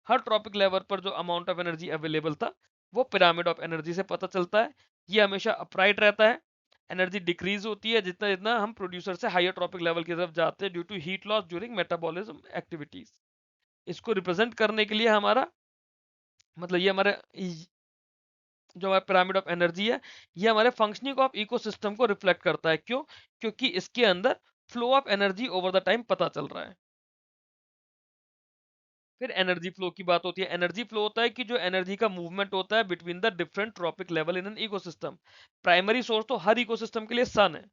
Her trophic level पर जो अमाउंट ऑफ एनर्जी अवेलेबल था वो पिरामिड ऑफ एनर्जी से पता चलता है। ये हमेशा अपराइट रहता है। एनर्जी डिक्रीज होती है जितना जितना हम प्रोड्यूसर से हायर ट्रॉपिक लेवल की तरफ जाते हैं due to heat loss during metabolism activities. इसको रिप्रेजेंट करने के लिए हमारा, मतलब ये हमारे जो हमारा पिरामिड ऑफ एनर्जी है, ये हमारे फंक्शनिंग ऑफ इकोसिस्टम को रिफ्लेक्ट करता है। क्यों? क्योंकि इसके अंदर flow of energy over the time पता चल रहा है। फिर एनर्जी फ्लो की बात होती है। एनर्जी फ्लो होता है कि जो एनर्जी का मूवमेंट होता है between the different trophic level in an ecosystem. Primary source तो हर इकोसिस्टम के लिए सन है।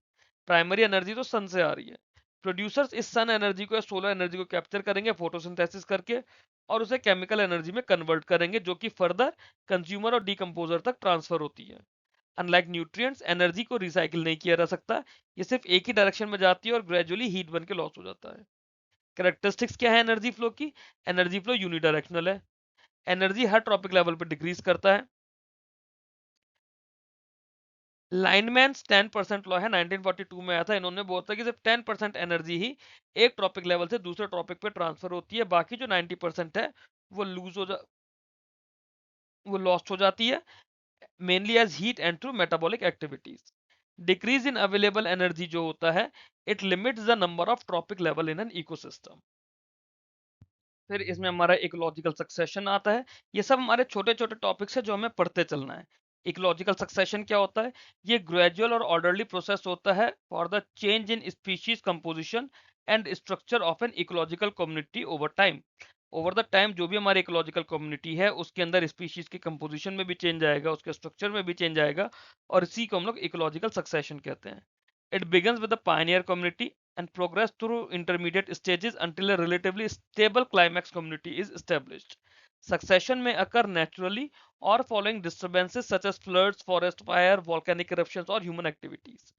प्राइमरी एनर्जी तो सन से आ रही है। प्रोड्यूसर्स इस सन एनर्जी को या सोलर एनर्जी को कैप्चर करेंगे फोटोसिंथेसिस करके, और उसे केमिकल एनर्जी में कन्वर्ट करेंगे जो कि फर्दर कंज्यूमर और डिकम्पोजर तक ट्रांसफर होती है। अनलाइक न्यूट्रिएंट्स, एनर्जी को रिसाइकिल नहीं किया जा सकता। ये सिर्फ एक ही डायरेक्शन में जाती है और ग्रेजुअली हीट बन के लॉस हो जाता है। कैरेक्टरिस्टिक्स क्या है एनर्जी फ्लो की? एनर्जी फ्लो यूनिडायरेक्शनल है। एनर्जी हर ट्रॉपिक लेवल पर डिक्रीज करता है। लाइनमैन्स 10% लॉ है, 1942 में आया था। इन्होंने बोला था कि सिर्फ 10% एनर्जी ही एक ट्रॉपिक लेवल से दूसरे ट्रॉपिक पे ट्रांसफर होती है, बाकी जो 90% है वो लूज हो जा वो लॉस्ट हो जाती है, mainly as heat and through metabolic activities. Decrease in available energy जो होता है, it limits the number of trophic level in an ecosystem. फिर इसमें हमारा इकोलॉजिकल सक्सेशन आता है। ये सब हमारे छोटे छोटे टॉपिक्स है जो हमें पढ़ते चलना है। इकोलॉजिकल सक्सेशन क्या होता है? ये ग्रेजुअल और ऑर्डरली प्रोसेस होता है for the change in species composition and structure of an ecological community over time. Over the time जो भी हमारी इकोलॉजिकल कम्युनिटी है उसके अंदर स्पीशीज की कंपोजिशन में भी चेंज आएगा, उसके स्ट्रक्चर में भी चेंज आएगा, और इसी को हम लोग इकोलॉजिकल सक्सेशन कहते हैं। It begins with the Pioneer community and progress through intermediate stages until a relatively stable climax community is established. Succession may occur naturally or following disturbances such as floods, forest fire, volcanic eruptions or human activities.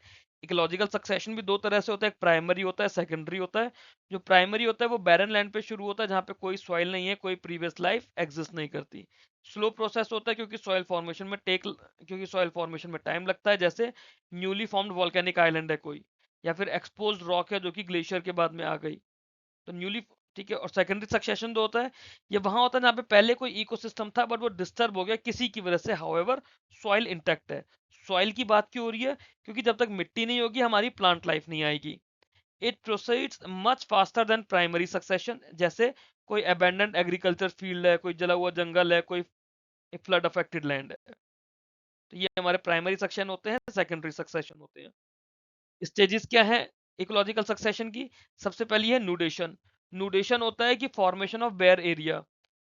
Ecological succession भी दो तरह से होता है, एक primary होता है, secondary होता है। जो प्राइमरी होता है वो बैरन लैंड पे शुरू होता है जहाँ पे कोई सॉइल नहीं है, कोई प्रीवियस लाइफ एग्जिस्ट नहीं करती। स्लो प्रोसेस होता है क्योंकि सॉइल फॉर्मेशन में टाइम लगता है, जैसे न्यूली फॉर्म्ड वॉल्केनिक आइलैंड है कोई, या फिर एक्सपोज्ड रॉक है जो कि ग्लेशियर के बाद में आ गई, तो न्यूली, ठीक है। और सेकेंडरी सक्सेशन जो होता है, ये वहां होता है जहाँ पे पहले कोई इकोसिस्टम था बट वो डिस्टर्ब हो गया किसी की वजह से, हाउएवर सॉइल इंटैक्ट है। सॉइल की बात क्यों हो रही है? क्योंकि जब तक मिट्टी नहीं होगी हमारी प्लांट लाइफ नहीं आएगी। It proceeds much faster than primary succession, जैसे कोई अबैंडन्ड एग्रीकल्चर फील्ड है, कोई जला हुआ जंगल है, कोई फ्लड अफेक्टेड लैंड है। तो ये हमारे प्राइमरी सक्सेशन होते हैं, सेकेंडरी सक्सेशन होते हैं। स्टेजेस क्या है इकोलॉजिकल सक्सेशन की? सबसे पहली है नूडेशन। नूडेशन होता है कि फॉर्मेशन ऑफ बेयर एरिया।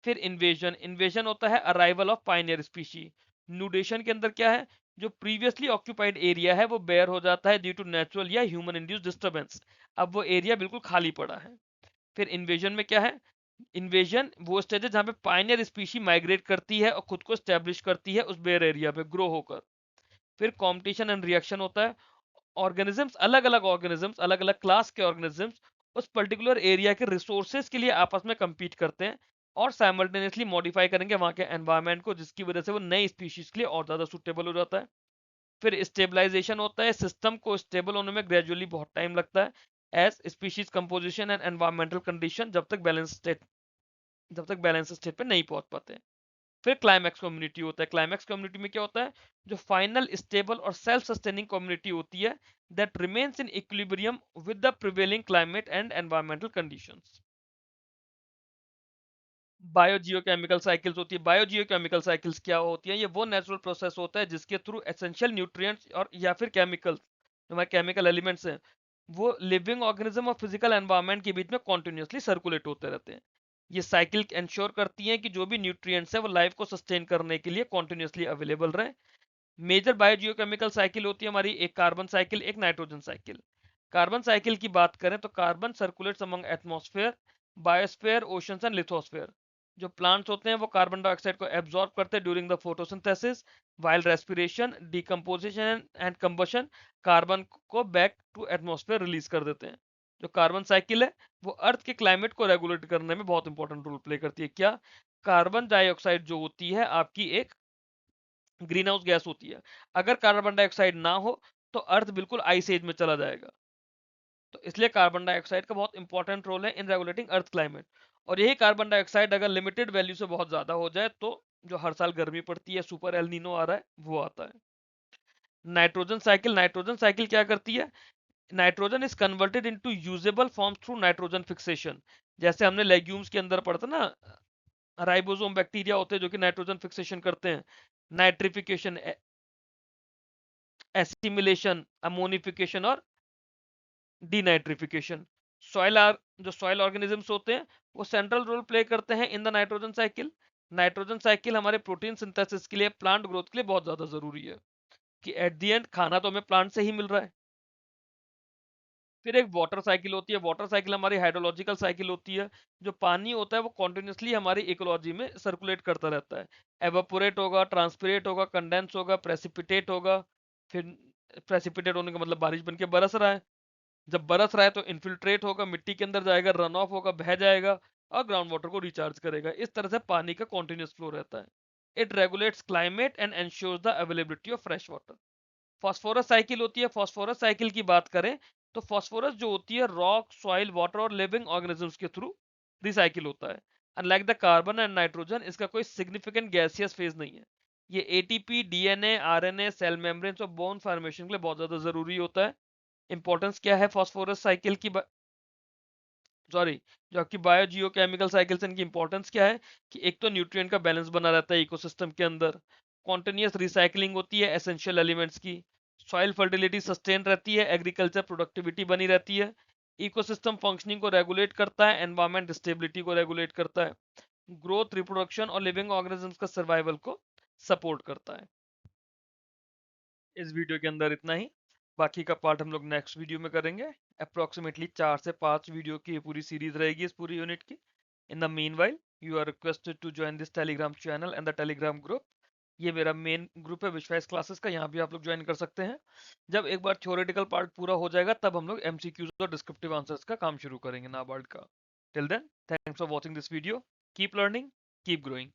फिर इन्वेजन। इन्वेजन होता है अराइवल ऑफ पाइनियर स्पीशी। नूडेशन के अंदर क्या है? जो प्रीवियसली ऑक्यूपाइड एरिया है वो बेयर हो जाता है ड्यू टू नेचुरल या ह्यूमन इंड्यूस डिस्टर्बेंस। अब वो एरिया बिल्कुल खाली पड़ा है। फिर इन्वेजन में क्या है? इन्वेजन वो स्टेज है जहां पे पाइनियर स्पीशी माइग्रेट करती है और खुद को स्टैब्लिश करती है उस बेयर एरिया पे ग्रो होकर। फिर कॉम्पिटिशन एंड रिएक्शन होता है। ऑर्गेनिजम्स, अलग अलग क्लास के ऑर्गेनिजम्स उस पर्टिकुलर एरिया के रिसोर्सेज के लिए आपस में compete करते हैं और साइमल्टेनियसली मॉडिफाई करेंगे वहां के एनवायरमेंट को, जिसकी वजह से वो नई स्पीशीज के लिए और ज्यादा सुटेबल हो जाता है। फिर स्टेबलाइजेशन होता है। सिस्टम को स्टेबल होने में ग्रेजुअली बहुत टाइम लगता है, as species composition and environmental condition जब तक बैलेंस स्टेट पे नहीं पहुंच पाते। फिर क्लाइमैक्स कम्युनिटी होता है। क्लाइमैक्स कम्युनिटी में क्या होता है? जो फाइनल स्टेबल और सेल्फ सस्टेनिंग कम्युनिटी होती है, that remains in equilibrium with the prevailing climate and environmental conditions. Biogeochemical cycles होती है। बायोजियोकेमिकल साइकिल्स क्या होती है? ये वो नेचुरल प्रोसेस होता है जिसके थ्रू एसेंशियल न्यूट्रिएंट्स और या फिर केमिकल्स, जो हमारे केमिकल एलिमेंट्स हैं, वो लिविंग ऑर्गेनिज्म और फिजिकल एनवायरनमेंट के बीच में कॉन्टिन्यूसली सर्कुलेट होते रहते हैं। ये साइकिल इंश्योर करती है कि जो भी न्यूट्रिएंट्स है वो लाइफ को सस्टेन करने के लिए कॉन्टिन्यूसली अवेलेबल रहे। मेजर बायोजियोकेमिकल साइकिल होती है हमारी, एक कार्बन साइकिल, एक नाइट्रोजन साइकिल। कार्बन साइकिल की बात करें तो carbon circulates among atmosphere, biosphere, oceans and lithosphere. जो प्लांट्स होते हैं वो कार्बन डाइऑक्साइड को एब्जॉर्ब करते हैं during the photosynthesis, while respiration, decomposition and combustion carbon को बैक टू एटमॉस्फेयर रिलीज कर देते हैं। जो कार्बन साइकिल है वो अर्थ के क्लाइमेट को रेगुलेट करने में बहुत इंपॉर्टेंट रोल प्ले करती है। क्या? कार्बन डाइऑक्साइड जो होती है आपकी एक ग्रीन हाउस गैस होती है। अगर कार्बन डाइऑक्साइड ना हो तो अर्थ बिल्कुल आइस एज में चला जाएगा। तो इसलिए कार्बन डाइऑक्साइड का बहुत इंपॉर्टेंट रोल है इन रेगुलेटिंग अर्थ क्लाइमेट। और यही कार्बन डाइऑक्साइड अगर लिमिटेड वैल्यू से बहुत ज्यादा हो जाए तो जो हर साल गर्मी पड़ती है, सुपर एल नीनो आ रहा है, वो आता है। नाइट्रोजन साइकिल क्या करती है? Nitrogen is converted into usable form through nitrogen fixation. जैसे हमने लेग्यूम्स के अंदर पढ़ा था ना, राइबोसोम बैक्टीरिया होते हैं जो कि नाइट्रोजन फिक्सेशन करते हैं। नाइट्रिफिकेशन, एसिमिलेशन, अमोनिफिकेशन और डीनाइट्रिफिकेशन। जो सॉइल ऑर्गेनिजम्स होते हैं वो सेंट्रल रोल प्ले करते हैं in the nitrogen cycle. Nitrogen cycle हमारे प्रोटीन सिंथेसिस के लिए, प्लांट ग्रोथ के लिए बहुत ज्यादा जरूरी है कि एट द एंड खाना तो हमें प्लांट से ही मिल रहा है। फिर एक वाटर साइकिल होती है। वाटर साइकिल हमारी हाइड्रोलॉजिकल साइकिल होती है। जो पानी होता है वो कॉन्टिन्यूसली हमारी इकोलॉजी में सर्कुलेट करता रहता है। एवापोरेट होगा, ट्रांसपिरेट होगा, कंडेंस होगा, प्रेसिपिटेट होगा। फिर प्रेसिपिटेट होने का मतलब बारिश बन के बरस रहा है। जब बरस रहा है तो इन्फिल्ट्रेट होगा, मिट्टी के अंदर जाएगा, रन ऑफ होगा, बह जाएगा और ग्राउंड वाटर को रिचार्ज करेगा। इस तरह से पानी का कॉन्टिन्यूस फ्लो रहता है। It regulates climate and ensures the availability of fresh water. Phosphorus cycle होती है। फॉस्फोरस साइकिल की बात करें तो फॉस्फोरस जो होती है रॉक, सॉइल, वाटर और लिविंग ऑर्गेनिजम्स के थ्रू रिसाइकिल होता है। Unlike the carbon and nitrogen, इसका कोई सिग्निफिकेंट गैसियस फेज नहीं है। ये ATP, DNA, RNA, cell membranes और बोन फॉर्मेशन के लिए बहुत ज्यादा जरूरी होता है। इंपॉर्टेंस क्या है फास्फोरस साइकिल की, सॉरी, जो आपकी बायो जियोकेमिकल साइकिल से इनकी इंपॉर्टेंस क्या है कि एक तो न्यूट्रिएंट का बैलेंस बना रहता है इकोसिस्टम के अंदर, कॉन्टिन्यूस रिसाइकलिंग होती है एसेंशियल एलिमेंट्स की, सॉइल फर्टिलिटी सस्टेन रहती है, एग्रीकल्चर प्रोडक्टिविटी बनी रहती है, इकोसिस्टम फंक्शनिंग को रेगुलेट करता है, एनवायरमेंट स्टेबिलिटी को रेगुलेट करता है, ग्रोथ, रिप्रोडक्शन और लिविंग ऑर्गेनिजम्स का सर्वाइवल को सपोर्ट करता है। इस वीडियो के अंदर इतना ही, बाकी का पार्ट हम लोग नेक्स्ट वीडियो में करेंगे। अप्रोक्सीमेटली 4 से 5 वीडियो की ये पूरी सीरीज रहेगी इस पूरी यूनिट की। In the meanwhile you are requested to join this Telegram channel and the Telegram group. ये मेरा मेन ग्रुप है विश्वास क्लासेस का, यहाँ भी आप लोग ज्वाइन कर सकते हैं। जब एक बार थ्योरेटिकल पार्ट पूरा हो जाएगा तब हम लोग एमसीक्यूज और डिस्क्रिप्टिव आंसर्स का काम शुरू करेंगे नाबार्ड का। Till then, thanks for watching this video. Keep learning, keep growing.